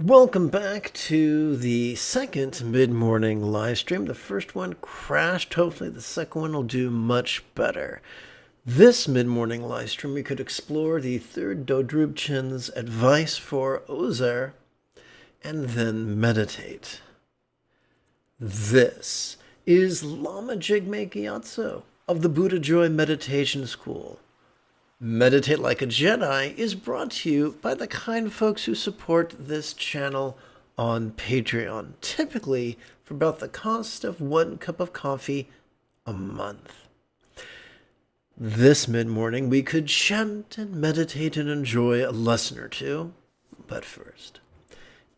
Welcome back to the second mid-morning live stream. The first one crashed. Hopefully the second one will do much better. This mid-morning live stream, we could explore the third Dodrupchen's advice for Ozer and then meditate. This is Lama Jigme Gyatso of the Buddha Joy Meditation School. Meditate Like a Jedi is brought to you by the kind folks who support this channel on Patreon, typically for about the cost of 1 cup of coffee a month. This mid-morning, we could chant and meditate and enjoy a lesson or two. But first,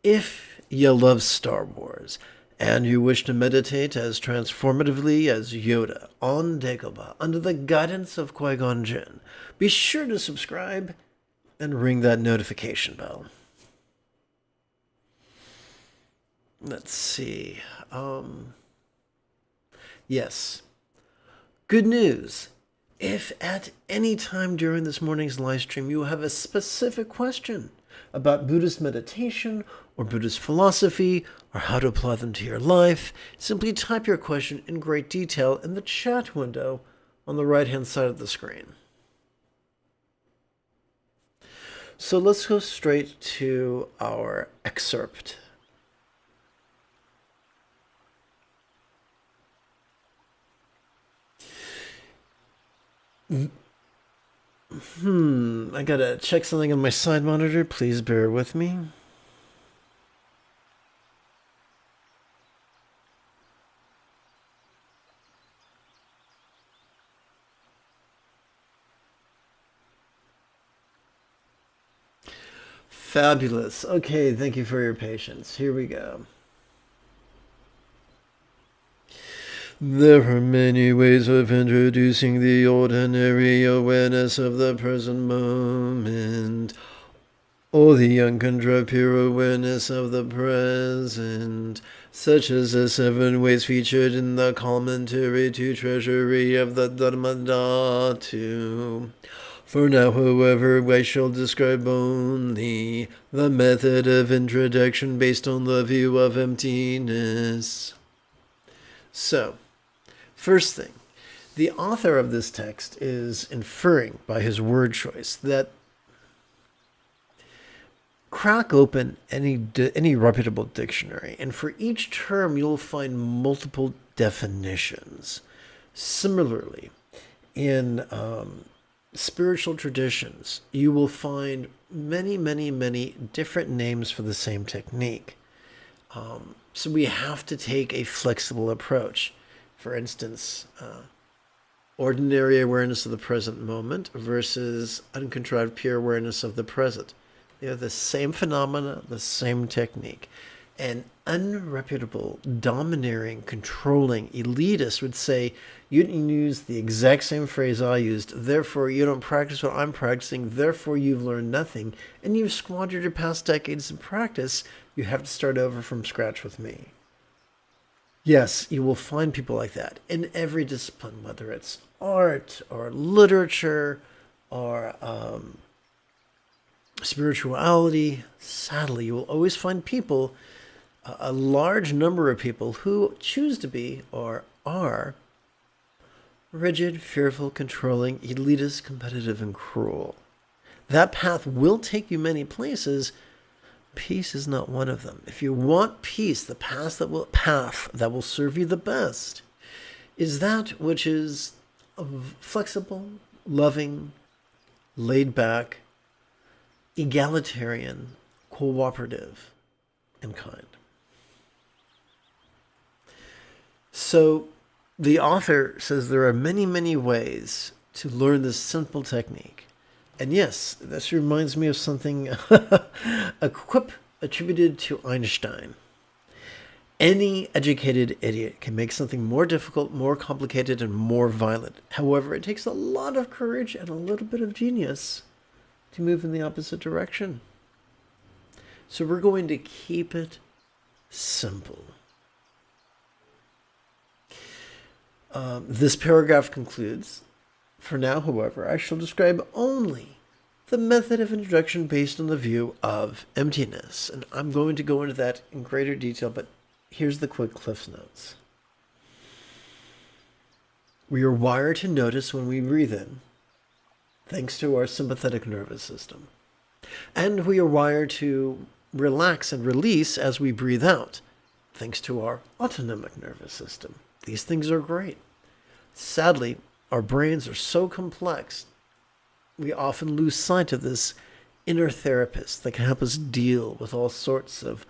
if you love Star Wars and you wish to meditate as transformatively as Yoda on Dagobah under the guidance of Qui-Gon Jinn, be sure to subscribe and ring that notification bell. Let's see. Yes. Good news. If at any time during this morning's live stream you have a specific question about Buddhist meditation or Buddhist philosophy or how to apply them to your life, simply type your question in great detail in the chat window on the right-hand side of the screen. So let's go straight to our excerpt. I gotta check something on my side monitor. Please bear with me. Fabulous. Okay, thank you for your patience. Here we go. There are many ways of introducing the ordinary awareness of the present moment, or the uncontrived pure awareness of the present, such as the 7 ways featured in the commentary to Treasury of the Dharmadhatu. For now, however, I shall describe only the method of introduction based on the view of emptiness. So, first thing, the author of this text is inferring by his word choice that crack open any reputable dictionary, and for each term you'll find multiple definitions. Similarly, in spiritual traditions, you will find many different names for the same technique. So we have to take a flexible approach. For instance, ordinary awareness of the present moment versus uncontrived pure awareness of the present. They are the same phenomena, the same technique. An unreputable, domineering, controlling elitist would say, you didn't use the exact same phrase I used, therefore you don't practice what I'm practicing, therefore you've learned nothing, and you've squandered your past decades of practice. You have to start over from scratch with me. Yes, you will find people like that in every discipline, whether it's art or literature or spirituality. Sadly, you will always find people, a large number of people who choose to be or are rigid, fearful, controlling, elitist, competitive, and cruel. That path will take you many places. Peace is not one of them. If you want peace, the path that will serve you the best is that which is flexible, loving, laid back, egalitarian, cooperative, and kind. So the author says there are many ways to learn this simple technique. And yes, this reminds me of something, a quip attributed to Einstein. Any educated idiot can make something more difficult, more complicated, and more violent. However, it takes a lot of courage and a little bit of genius to move in the opposite direction. So we're going to keep it simple. This paragraph concludes, for now, however, I shall describe only the method of introduction based on the view of emptiness. And I'm going to go into that in greater detail, but here's the quick Cliff Notes. We are wired to notice when we breathe in, thanks to our sympathetic nervous system. And we are wired to relax and release as we breathe out, thanks to our autonomic nervous system. These things are great. Sadly, our brains are so complex, we often lose sight of this inner therapist that can help us deal with all sorts of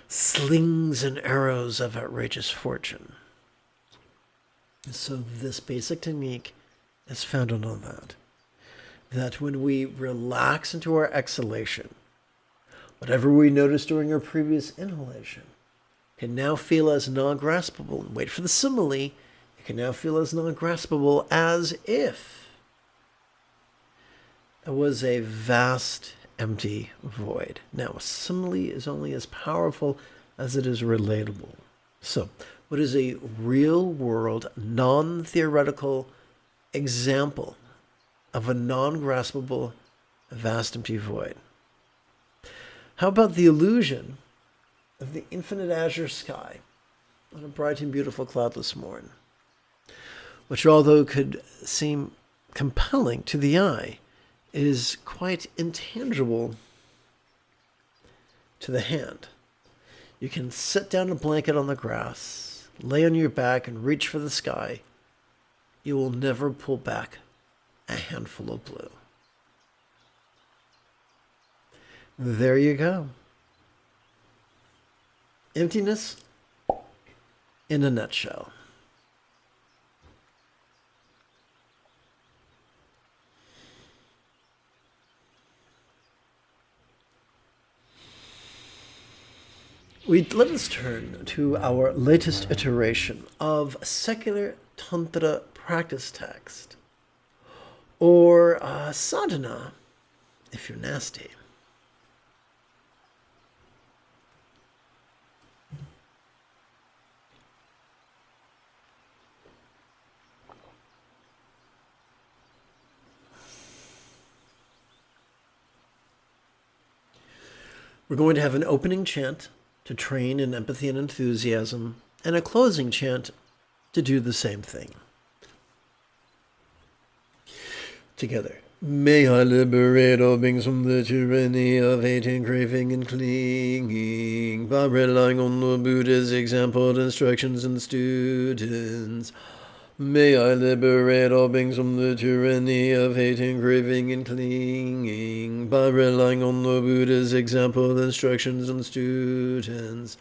slings and arrows of outrageous fortune. So this basic technique is founded on that when we relax into our exhalation, whatever we noticed during our previous inhalation can now feel as non-graspable. And wait for the simile. It can now feel as non-graspable as if it was a vast, empty void. Now, a simile is only as powerful as it is relatable. So, what is a real-world, non-theoretical example of a non-graspable, vast, empty void? How about the illusion of the infinite azure sky on a bright and beautiful cloudless morn, which, although could seem compelling to the eye, is quite intangible to the hand. You can sit down a blanket on the grass, lay on your back, and reach for the sky. You will never pull back a handful of blue. There you go. Emptiness in a nutshell. Let us turn to our latest iteration of secular Tantra practice text, or sadhana, if you're nasty. We're going to have an opening chant to train in empathy and enthusiasm, and a closing chant to do the same thing. Together. May I liberate all beings from the tyranny of hating, craving, and clinging by relying on the Buddha's example, instructions, and students. May I liberate all beings from the tyranny of hating, craving, and clinging by relying on the Buddha's example, instructions, and students.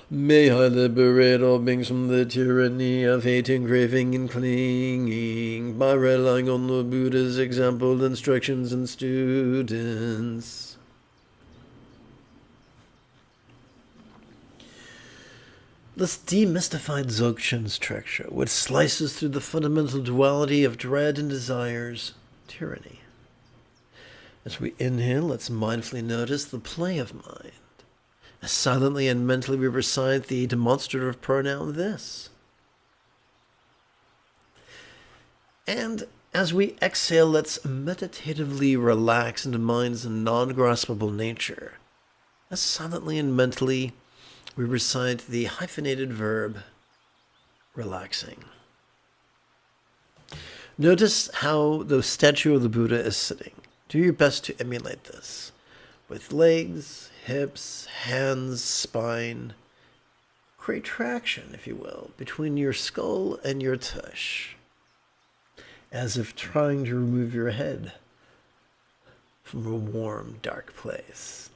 May I liberate all beings from the tyranny of hating, craving, and clinging by relying on the Buddha's example, instructions, and students. Let's demystify Dzogchen's structure, which slices through the fundamental duality of dread and desires, tyranny. As we inhale, let's mindfully notice the play of mind. As silently and mentally we recite the demonstrative pronoun this. And as we exhale, let's meditatively relax into mind's non-graspable nature. As silently and mentally we recite the hyphenated verb, relaxing. Notice how the statue of the Buddha is sitting. Do your best to emulate this. With legs, hips, hands, spine. Create traction, if you will, between your skull and your tush. As if trying to remove your head from a warm, dark place.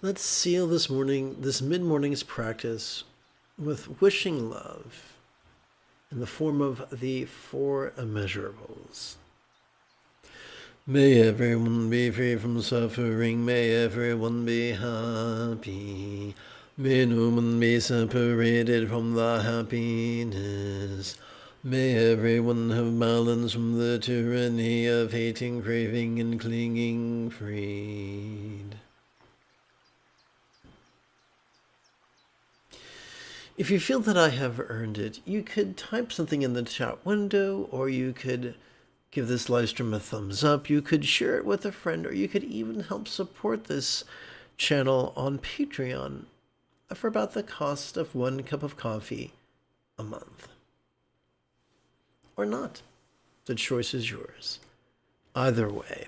Let's seal this mid-morning's practice with wishing love in the form of the 4 immeasurables. May everyone be free from suffering. May everyone be happy. May no one be separated from the happiness. May everyone have balance from the tyranny of hating, craving, and clinging freed. If you feel that I have earned it, you could type something in the chat window, or you could give this live stream a thumbs up, you could share it with a friend, or you could even help support this channel on Patreon for about the cost of 1 cup of coffee a month. Or not. The choice is yours. Either way,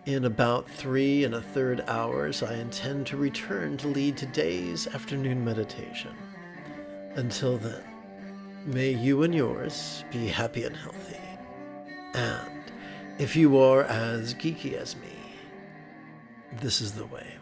in about 3 1/3 hours, I intend to return to lead today's afternoon meditation. Until then, may you and yours be happy and healthy. And if you are as geeky as me, this is the way.